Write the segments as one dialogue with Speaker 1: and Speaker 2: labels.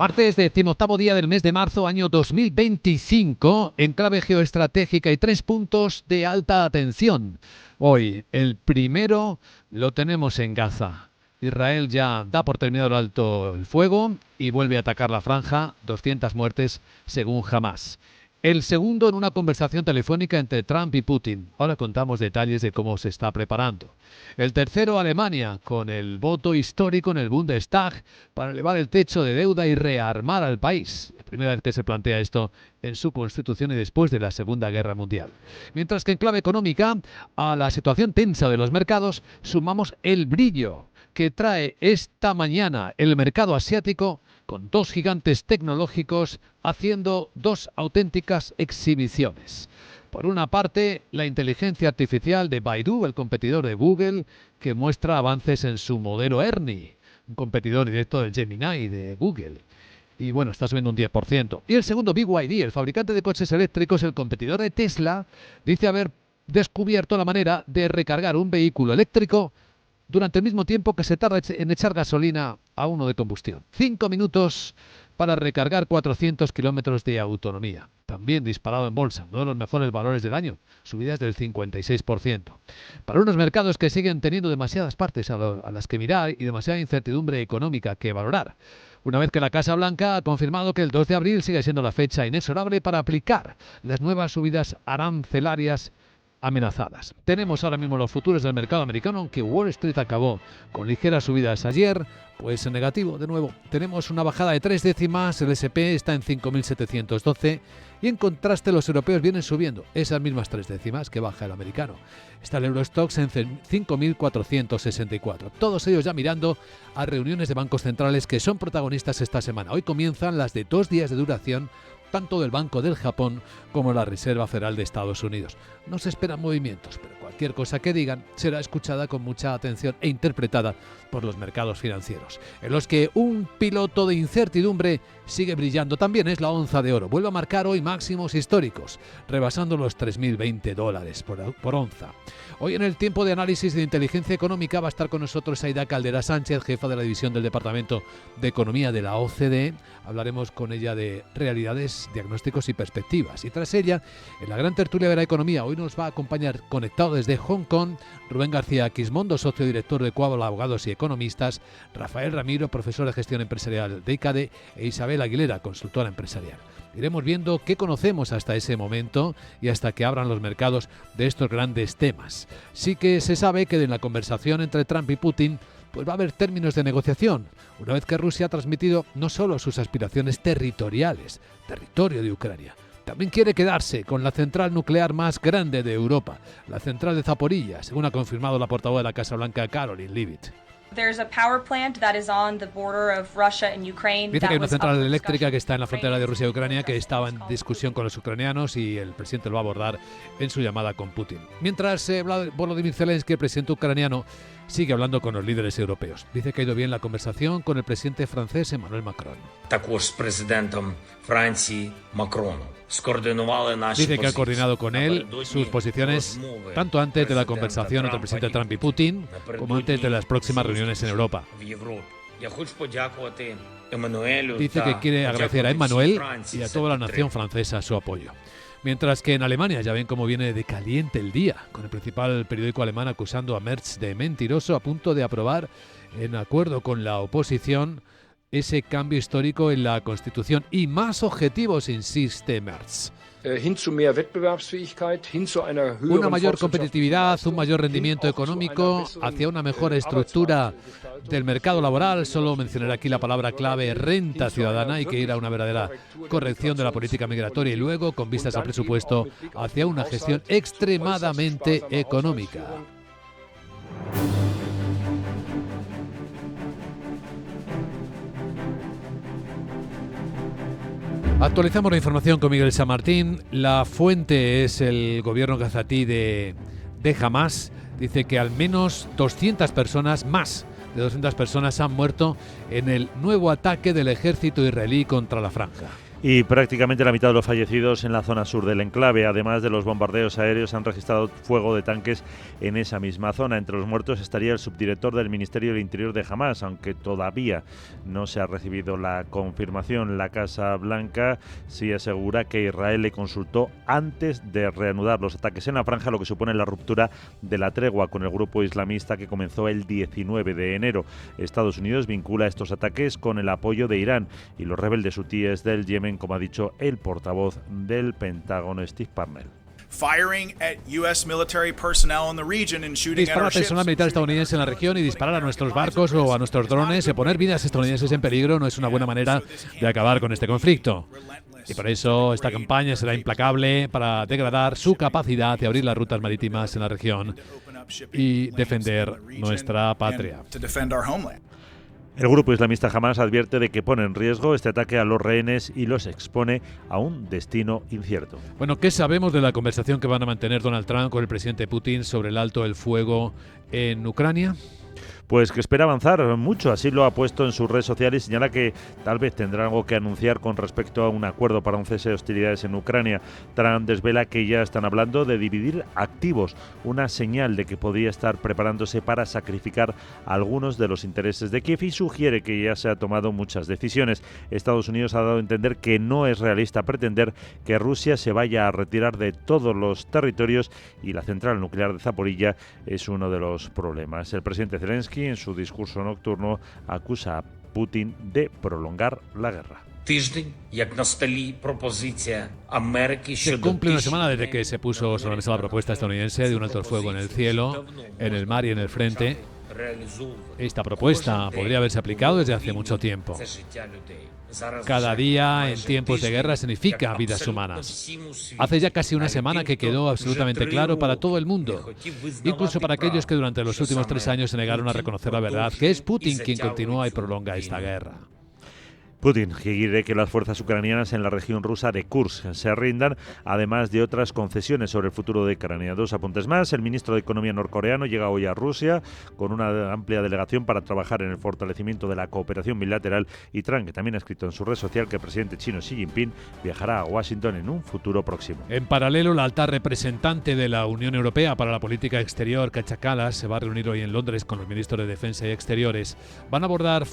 Speaker 1: Martes, 18º día del mes de marzo, año 2025, en clave geoestratégica y 3 puntos de alta atención. Hoy, el primero lo tenemos en Gaza. Israel ya da por terminado el alto el fuego y vuelve a atacar la franja, 200 muertes según Hamás. El segundo en una conversación telefónica entre Trump y Putin. Ahora contamos detalles de cómo se está preparando. El tercero, Alemania, con el voto histórico en el Bundestag para elevar el techo de deuda y rearmar al país. La primera vez que se plantea esto en su constitución y después de la Segunda Guerra Mundial. Mientras que en clave económica, a la situación tensa de los mercados, sumamos el brillo que trae esta mañana el mercado asiático, con dos gigantes tecnológicos haciendo dos auténticas exhibiciones. Por una parte, la inteligencia artificial de Baidu, el competidor de Google, que muestra avances en su modelo Ernie, un competidor directo del Gemini de Google. Y bueno, está subiendo un 10%. Y el segundo, BYD, el fabricante de coches eléctricos, el competidor de Tesla, dice haber descubierto la manera de recargar un vehículo eléctrico durante el mismo tiempo que se tarda en echar gasolina a uno de combustión. 5 minutos para recargar 400 kilómetros de autonomía. También disparado en bolsa, uno de los mejores valores del año, subidas del 56%. Para unos mercados que siguen teniendo demasiadas partes a las que mirar y demasiada incertidumbre económica que valorar. Una vez que la Casa Blanca ha confirmado que el 2 de abril sigue siendo la fecha inexorable para aplicar las nuevas subidas arancelarias amenazadas. Tenemos ahora mismo los futuros del mercado americano, aunque Wall Street acabó con ligeras subidas ayer, pues en negativo de nuevo. Tenemos una bajada de 3 décimas, el S&P está en 5.712 y en contraste los europeos vienen subiendo esas mismas 3 décimas que baja el americano. Está el Eurostoxx en 5.464. Todos ellos ya mirando a reuniones de bancos centrales que son protagonistas esta semana. Hoy comienzan las de 2 días de duración, tanto del Banco del Japón como la Reserva Federal de Estados Unidos. No se esperan movimientos, pero cualquier cosa que digan será escuchada con mucha atención e interpretada por los mercados financieros, en los que un piloto de incertidumbre sigue brillando. También es la onza de oro. Vuelve a marcar hoy máximos históricos, rebasando los $3.020 por onza. Hoy en el tiempo de análisis de inteligencia económica va a estar con nosotros Aida Caldera Sánchez, jefa de la división del Departamento de Economía de la OCDE. Hablaremos con ella de realidades, diagnósticos y perspectivas. Y tras ella, en la gran tertulia de la economía, hoy nos va a acompañar conectado desde Hong Kong Rubén García Quismondo, socio director de Quabol Abogados y Economistas, Rafael Ramiro, profesor de gestión empresarial de ICADE, e Isabel Aguilera, consultora empresarial. Iremos viendo qué conocemos hasta ese momento y hasta que abran los mercados de estos grandes temas. Sí que se sabe que en la conversación entre Trump y Putin pues va a haber términos de negociación, una vez que Rusia ha transmitido no solo sus aspiraciones territoriales, territorio de Ucrania, también quiere quedarse con la central nuclear más grande de Europa, la central de Zaporilla, según ha confirmado la portavoz de la Casa Blanca, Caroline Leavitt.
Speaker 2: There's a power plant that is on the border of Russia and Ukraine.
Speaker 1: Dice que hay una central eléctrica que está en la frontera de Rusia y Ucrania que estaba en discusión con los ucranianos y el presidente lo va a abordar en su llamada con Putin. Mientras Volodymyr Zelensky, el presidente ucraniano, sigue hablando con los líderes europeos. Dice que ha ido bien la conversación con el presidente francés Emmanuel Macron. Dice que ha coordinado con él sus posiciones tanto antes de la conversación entre el presidente Trump y Putin como antes de las próximas reuniones en Europa. Dice que quiere agradecer a Emmanuel y a toda la nación francesa su apoyo. Mientras que en Alemania ya ven cómo viene de caliente el día, con el principal periódico alemán acusando a Merz de mentiroso, a punto de aprobar, en acuerdo con la oposición, ese cambio histórico en la Constitución y más objetivos, insiste Merz. Una mayor competitividad, un mayor rendimiento económico, hacia una mejor estructura del mercado laboral. Solo mencionaré aquí la palabra clave renta ciudadana. Hay que ir a una verdadera corrección de la política migratoria y luego, con vistas al presupuesto, hacia una gestión extremadamente económica. Actualizamos la información con Miguel San Martín. La fuente es el gobierno gazatí de Hamás. Dice que al menos 200 personas, más de 200 personas han muerto en el nuevo ataque del ejército israelí contra la franja.
Speaker 3: Y prácticamente la mitad de los fallecidos en la zona sur del enclave. Además de los bombardeos aéreos, han registrado fuego de tanques en esa misma zona. Entre los muertos estaría el subdirector del Ministerio del Interior de Hamás, aunque todavía no se ha recibido la confirmación. La Casa Blanca sí asegura que Israel le consultó antes de reanudar los ataques en la franja, lo que supone la ruptura de la tregua con el grupo islamista que comenzó el 19 de enero. Estados Unidos vincula estos ataques con el apoyo de Irán y los rebeldes hutíes del Yemen, como ha dicho el portavoz del Pentágono, Steve Parnell.
Speaker 1: Disparar a personal militar estadounidense en la región y disparar a nuestros barcos o a nuestros drones y poner vidas estadounidenses en peligro no es una buena manera de acabar con este conflicto. Y por eso esta campaña será implacable para degradar su capacidad de abrir las rutas marítimas en la región y defender nuestra patria.
Speaker 3: El grupo islamista Hamás advierte de que pone en riesgo este ataque a los rehenes y los expone a un destino incierto.
Speaker 1: Bueno, ¿qué sabemos de la conversación que van a mantener Donald Trump con el presidente Putin sobre el alto el fuego en Ucrania?
Speaker 3: Pues que espera avanzar mucho, así lo ha puesto en sus redes sociales y señala que tal vez tendrá algo que anunciar con respecto a un acuerdo para un cese de hostilidades en Ucrania. Trump desvela que ya están hablando de dividir activos, una señal de que podría estar preparándose para sacrificar algunos de los intereses de Kiev y sugiere que ya se ha tomado muchas decisiones. Estados Unidos ha dado a entender que no es realista pretender que Rusia se vaya a retirar de todos los territorios y la central nuclear de Zaporilla es uno de los problemas. El presidente Zelensky en su discurso nocturno acusa a Putin de prolongar la guerra.
Speaker 1: Se cumple una semana desde que se puso sobre la mesa la propuesta estadounidense de un alto el fuego en el cielo, en el mar y en el frente. Esta propuesta podría haberse aplicado desde hace mucho tiempo. Cada día en tiempos de guerra significa vidas humanas. Hace ya casi una semana que quedó absolutamente claro para todo el mundo, incluso para aquellos que durante los últimos 3 años se negaron a reconocer la verdad, que es Putin quien continúa y prolonga esta guerra.
Speaker 3: Putin quiere que las fuerzas ucranianas en la región rusa de Kursk se rindan, además de otras concesiones sobre el futuro de Ucrania. 2 apuntes más. El ministro de Economía norcoreano llega hoy a Rusia con una amplia delegación para trabajar en el fortalecimiento de la cooperación bilateral, y Trump, que también ha escrito en su red social que el presidente chino Xi Jinping viajará a Washington en un futuro próximo.
Speaker 1: En paralelo, la alta representante de la Unión Europea para la política exterior, Kaja Kallas, se va a reunir hoy en Londres con los ministros de Defensa y Exteriores. Van a abordar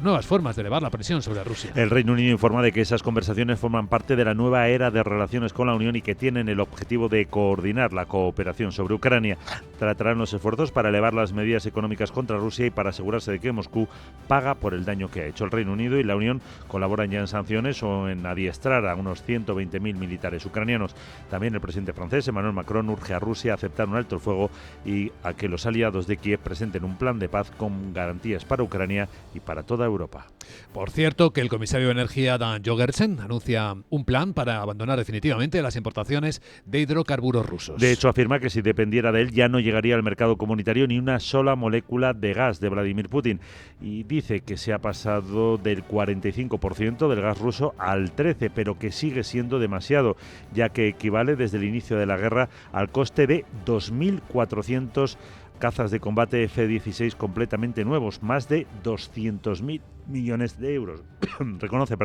Speaker 1: nuevas formas de elevar la presión sobre Rusia.
Speaker 3: El Reino Unido informa de que esas conversaciones forman parte de la nueva era de relaciones con la Unión y que tienen el objetivo de coordinar la cooperación sobre Ucrania. Tratarán los esfuerzos para elevar las medidas económicas contra Rusia y para asegurarse de que Moscú paga por el daño que ha hecho. El Reino Unido y la Unión colaboran ya en sanciones o en adiestrar a unos 120.000 militares ucranianos. También el presidente francés Emmanuel Macron urge a Rusia a aceptar un alto el fuego y a que los aliados de Kiev presenten un plan de paz con garantías para Ucrania y para toda Europa.
Speaker 1: Por cierto, que el comisario de Energía, Dan Jorgensen, anuncia un plan para abandonar definitivamente las importaciones de hidrocarburos rusos.
Speaker 3: De hecho, afirma que si dependiera de él ya no llegaría al mercado comunitario ni una sola molécula de gas de Vladimir Putin. Y dice que se ha pasado del 45% del gas ruso al 13%, pero que sigue siendo demasiado, ya que equivale desde el inicio de la guerra al coste de 2.400 cazas de combate F-16 completamente nuevos, más de 200.000 millones de euros. Reconoce,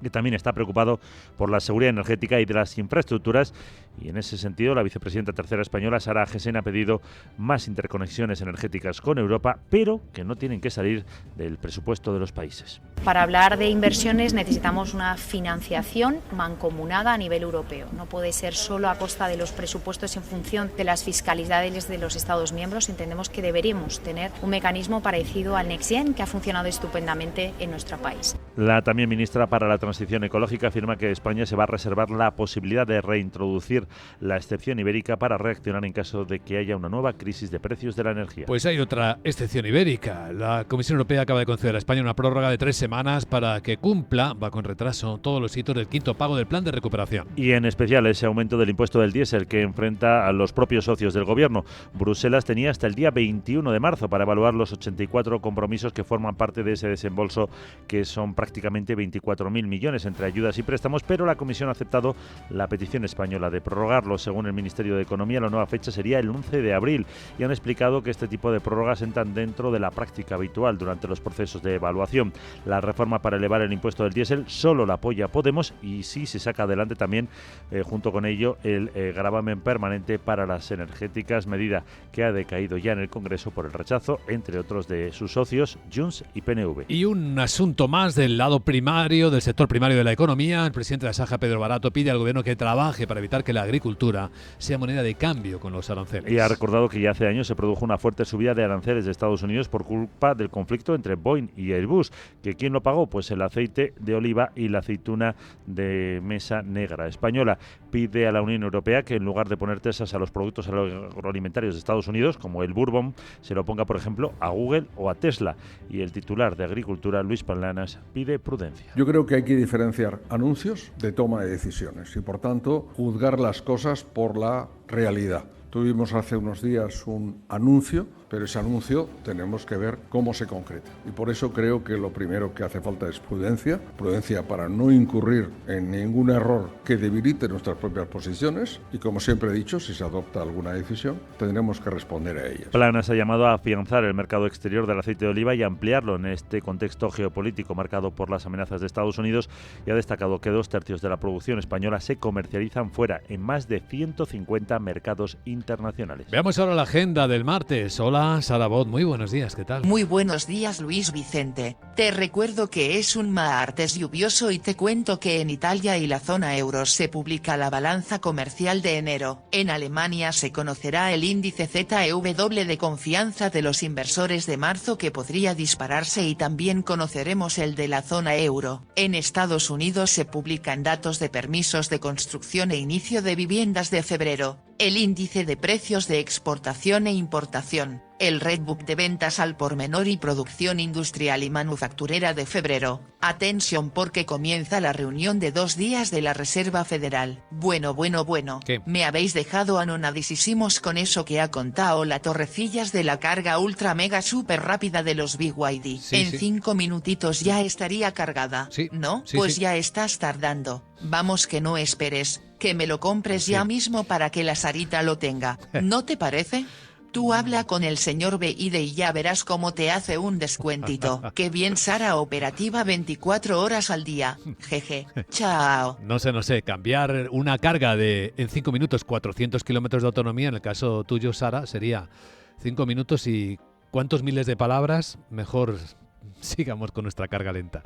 Speaker 3: que también está preocupado por la seguridad energética y de las infraestructuras, y en ese sentido la vicepresidenta tercera española, Sara Agesen, ha pedido más interconexiones energéticas con Europa, pero que no tienen que salir del presupuesto de los países.
Speaker 4: Para hablar de inversiones necesitamos una financiación mancomunada a nivel europeo. No puede ser solo a costa de los presupuestos en función de las fiscalidades de los Estados miembros. Entendemos que deberíamos tener un mecanismo parecido al Next Gen, que ha funcionado estupendamente en nuestro país.
Speaker 3: La también ministra para la Transición Ecológica afirma que España se va a reservar la posibilidad de reintroducir la excepción ibérica para reaccionar en caso de que haya una nueva crisis de precios de la energía.
Speaker 1: Pues hay otra excepción ibérica. La Comisión Europea acaba de conceder a España una prórroga de 3 semanas para que cumpla, va con retraso, todos los hitos del quinto pago del plan de recuperación.
Speaker 3: Y en especial ese aumento del impuesto del diésel que enfrenta a los propios socios del gobierno. Bruselas tenía hasta el día 21 de marzo para evaluar los 84 compromisos que forman parte de ese desembolso, que son prácticamente 24.000 millones entre ayudas y préstamos, pero la Comisión ha aceptado la petición española de prorrogarlo. Según el Ministerio de Economía, la nueva fecha sería el 11 de abril y han explicado que este tipo de prórrogas entran dentro de la práctica habitual durante los procesos de evaluación. La reforma para elevar el impuesto del diésel solo la apoya Podemos y sí se saca adelante también, junto con ello, el gravamen permanente para las energéticas, medida que ha decaído ya en el Congreso por el rechazo, entre otros, de sus socios Junts y PNV.
Speaker 1: Y un asunto más del lado primario, del sector primario de la economía. El presidente de Asaja, Pedro Barato, pide al gobierno que trabaje para evitar que la agricultura sea moneda de cambio con los aranceles.
Speaker 3: Y ha recordado que ya hace años se produjo una fuerte subida de aranceles de Estados Unidos por culpa del conflicto entre Boeing y Airbus. ¿Que quién lo pagó? Pues el aceite de oliva y la aceituna de mesa negra española. Pide a la Unión Europea que en lugar de poner tasas a los productos agroalimentarios de Estados Unidos, como el bourbon, se lo ponga, por ejemplo, a Google o a Tesla. Y el titular de Agricultura, Luis Planas, pide prudencia.
Speaker 5: Yo creo que hay que diferenciar anuncios de toma de decisiones y, por tanto, juzgar las cosas por la realidad. Tuvimos hace unos días un anuncio, pero ese anuncio tenemos que ver cómo se concreta. Y por eso creo que lo primero que hace falta es prudencia para no incurrir en ningún error que debilite nuestras propias posiciones. Y como siempre he dicho, si se adopta alguna decisión, tendremos que responder a ellas.
Speaker 3: Planas ha llamado a afianzar el mercado exterior del aceite de oliva y ampliarlo en este contexto geopolítico marcado por las amenazas de Estados Unidos y ha destacado que 2/3 de la producción española se comercializan fuera, en más de 150 mercados internacionales.
Speaker 1: Veamos ahora la agenda del martes. Hola, Sara Bot, muy buenos días, ¿qué tal?
Speaker 6: Muy buenos días, Luis Vicente. Te recuerdo que es un martes lluvioso y te cuento que en Italia y la zona euro se publica la balanza comercial de enero. En Alemania se conocerá el índice ZEW de confianza de los inversores de marzo, que podría dispararse, y también conoceremos el de la zona euro. En Estados Unidos se publican datos de permisos de construcción e inicio de viviendas de febrero, el índice de precios de exportación e importación, el Redbook de ventas al por menor y producción industrial y manufacturera de febrero. Atención, porque comienza la reunión de 2 días de la Reserva Federal. Bueno,
Speaker 1: ¿Qué?
Speaker 6: me habéis dejado anonadísimos con eso que ha contado la Torrecillas de la carga ultra mega super rápida de los BYD.
Speaker 1: Sí,
Speaker 6: En 5 minutitos ya estaría cargada,
Speaker 1: Sí,
Speaker 6: ¿no?
Speaker 1: sí,
Speaker 6: Pues
Speaker 1: sí.
Speaker 6: ya estás tardando. Vamos, que no esperes, que me lo compres ya mismo para que la Sarita lo tenga. ¿No te parece? Tú habla con el señor BYD y ya verás cómo te hace un descuentito. Qué bien, Sara, operativa 24 horas al día. Jeje. Chao.
Speaker 1: No sé, cambiar una carga de en 5 minutos 400 kilómetros de autonomía, en el caso tuyo, Sara, sería 5 minutos y ¿cuántos miles de palabras? Mejor sigamos con nuestra carga lenta.